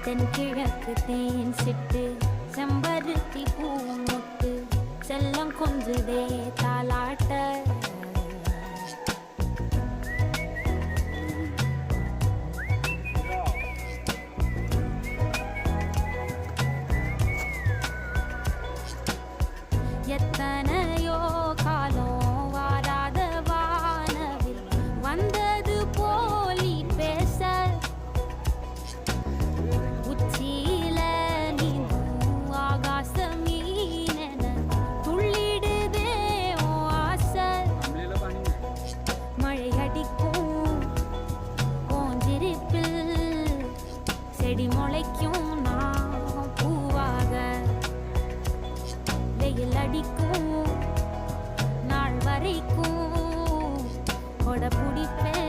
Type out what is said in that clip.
தென்கிழக்கு தேன் சிட்டு செம்பருத்தி பூ முட்டு செல்லம் கொஞ்சுதே தாலாட்ட எத்தனையோ காலம் வாராத வானவில் வந்தது போலி பேச உச்சியில நீந்தும் ஆகாச மீனென துள்ளிடுதே ஓ ஆசை மழை அடிக்கும் போஞ்சிருப்பில் செடி முளைக்கும் நான் பூவாக வெயில் அடிக்கும் நாள் வரைக்கும் கொடை பிடிப்பேன்